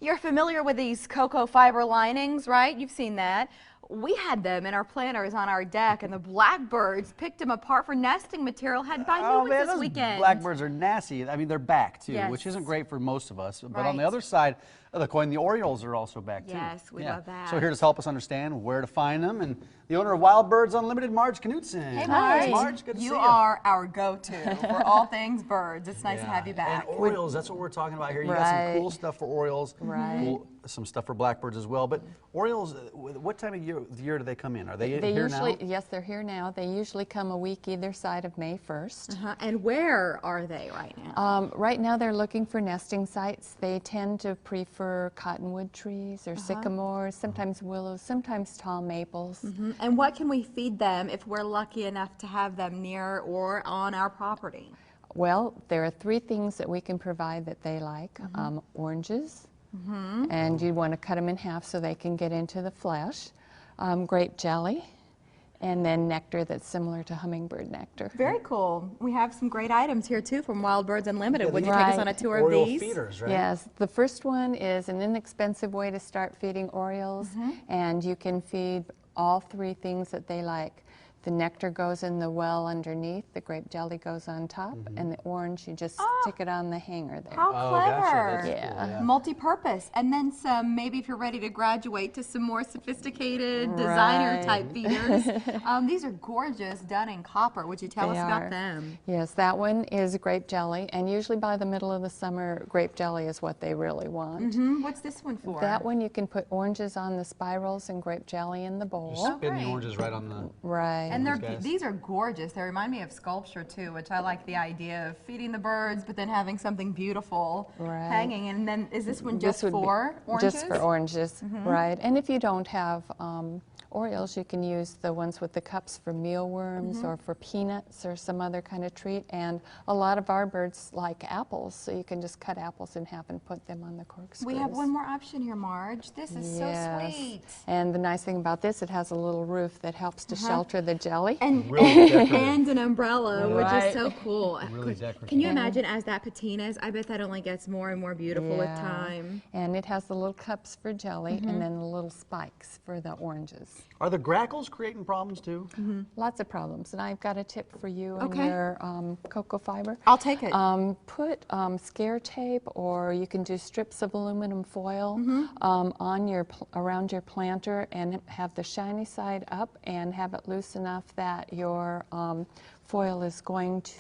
You're familiar with these cocoa fiber linings, right? You've seen that. We had them in our planters on our deck, and the blackbirds picked them apart for nesting material. Had by new ones this those weekend. Blackbirds are nasty. I mean, they're back too, Yes. which isn't great for most of us. But Right. on the other side of the coin, the orioles are also back too. Yes, we love that. So here to help us understand where to find them, and the owner of Wild Birds Unlimited, Marge Knutson. Hey, Marge. Marge, good to see you. You are our go-to for all things birds. It's nice to have you back. And orioles, that's what we're talking about here. You got some cool stuff for orioles, some stuff for blackbirds as well. But orioles, what time of year do they come in? Are they here now? Yes, they're here now. They usually come a week either side of May 1st. And where are they right now? Right now they're looking for nesting sites. They tend to prefer cottonwood trees or sycamores, sometimes willows, sometimes tall maples. And what can we feed them if we're lucky enough to have them near or on our property? Well, there are 3 things that we can provide that they like. Oranges, and you want to cut them in half so they can get into the flesh. Grape jelly, and then nectar that's similar to hummingbird nectar. Very cool. We have some great items here too from Wild Birds Unlimited. Would you take us on a tour of these? Feeders, right? Yes. The first one is an inexpensive way to start feeding orioles, and you can feed all 3 things that they like. The nectar goes in the well underneath, the grape jelly goes on top, and the orange, you just stick it on the hanger there. How clever. Gotcha. Yeah. Cool, Multi-purpose. And then some, maybe if you're ready to graduate to some more sophisticated designer type feeders. These are gorgeous, done in copper. Would you tell us about them? Yes, that one is grape jelly, and usually by the middle of the summer, grape jelly is what they really want. What's this one for? That one you can put oranges on the spirals and grape jelly in the bowl. Just spin the oranges right on the... Right. And these are gorgeous. They remind me of sculpture too, which I like the idea of feeding the birds, but then having something beautiful hanging. And then is this one just for oranges? Just for oranges, right. And if you don't have orioles, you can use the ones with the cups for mealworms or for peanuts or some other kind of treat. And a lot of our birds like apples, so you can just cut apples in half and put them on the corkscrews. We have one more option here, Marge. This is so sweet. And the nice thing about this, it has a little roof that helps to shelter the jelly. And, and an umbrella, which is so cool. Really decorative. Can you imagine as that patinas? I bet that only gets more and more beautiful with time. And it has the little cups for jelly and then the little spikes for the oranges. Are the grackles creating problems too? Lots of problems. And I've got a tip for you in your cocoa fiber. I'll take it. Put scare tape, or you can do strips of aluminum foil on your around your planter, and have the shiny side up and have it loose enough that your foil is going to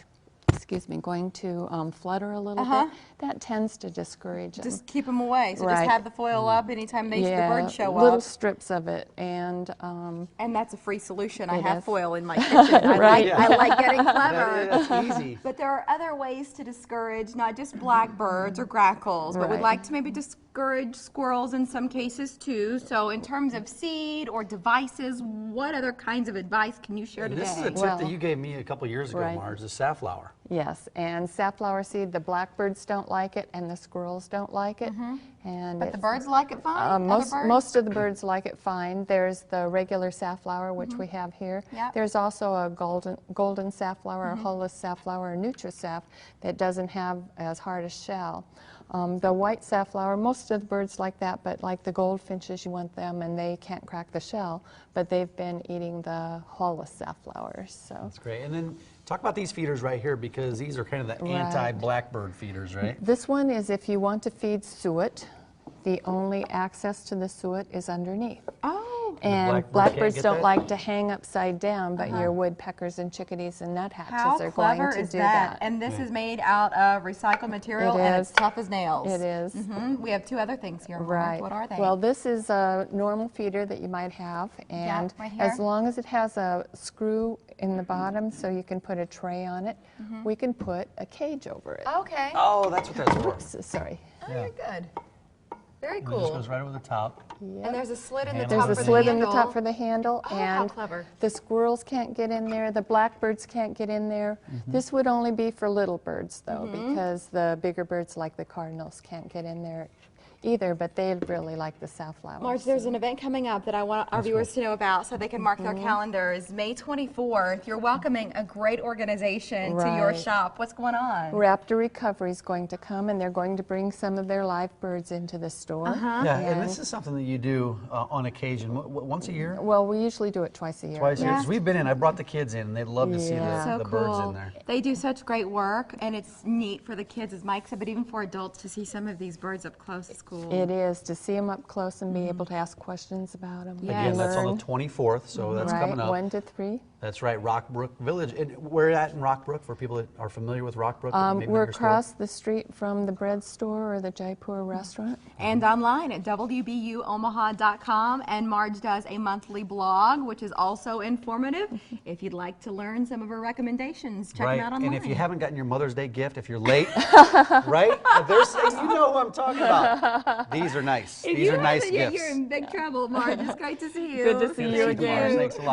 flutter a little bit. That tends to discourage them. Just keep them away. So just have the foil up anytime the birds show little up. strips of it, and that's a free solution. I have foil in my kitchen. I like getting clever. That's easy. But there are other ways to discourage not just blackbirds or grackles, but we'd like to maybe discourage squirrels in some cases too. So in terms of seed or devices, what other kinds of advice can you share today? This is a tip that you gave me a couple years ago, Marge, the safflower. Yes, and safflower seed, the blackbirds don't like it and the squirrels don't like it. But the birds like it fine? Most of the birds like it fine. There's the regular safflower, which we have here. There's also a golden safflower, a holus safflower, or nutrisaf that doesn't have as hard a shell. The white safflower, most of the birds like that, but like the goldfinches, you want them and they can't crack the shell, but they've been eating the holus safflowers. So that's great. And then talk about these feeders right here, because these are kind of the anti-blackbird feeders, right? This one is if you want to feed suet, the only access to the suet is underneath. And blackbirds don't like to hang upside down, but your woodpeckers and chickadees and nuthatches are going to do that. And this is made out of recycled material, and it's tough as nails. It is. We have 2 other things here. Right. What are they? Well, this is a normal feeder that you might have, and as long as it has a screw in the bottom so you can put a tray on it, we can put a cage over it. Okay. Oh, that's what that's for. Oops, sorry. Oh, you're good. Very It cool. just goes right over the top. And there's a slit in the top There's for a the slit handle. in the top for the handle, and how clever. the squirrels can't get in there, the blackbirds can't get in there. This would only be for little birds, though, because the bigger birds like the cardinals can't get in there either, but they really like the safflower. Marge, there's an event coming up that I want our viewers to know about so they can mark their calendars. May 24th, you're welcoming a great organization to your shop. What's going on? Raptor Recovery is going to come, and they're going to bring some of their live birds into the store. store. Yeah, and this is something that you do on occasion, once a year? Well, we usually do it twice a year. Twice a year, because we've been in, I brought the kids in, and they'd love to see the birds in there. They do such great work, and it's neat for the kids, as Mike said, but even for adults to see some of these birds up close is cool. It is, to see them up close and be able to ask questions about them. Again, that's on the 24th, so that's coming up. 1 to 3. That's right, Rockbrook Village. And where at in Rockbrook, for people that are familiar with Rockbrook? We're across the street from the bread store or the Jaipur restaurant. And online at wbuomaha.com. And Marge does a monthly blog, which is also informative. If you'd like to learn some of her recommendations, check them out online. And if you haven't gotten your Mother's Day gift, if you're late, right? You know who I'm talking about. These are nice. These are nice gifts. You're in big trouble, Marge. It's great to see you. Good to see you again. Thanks a lot.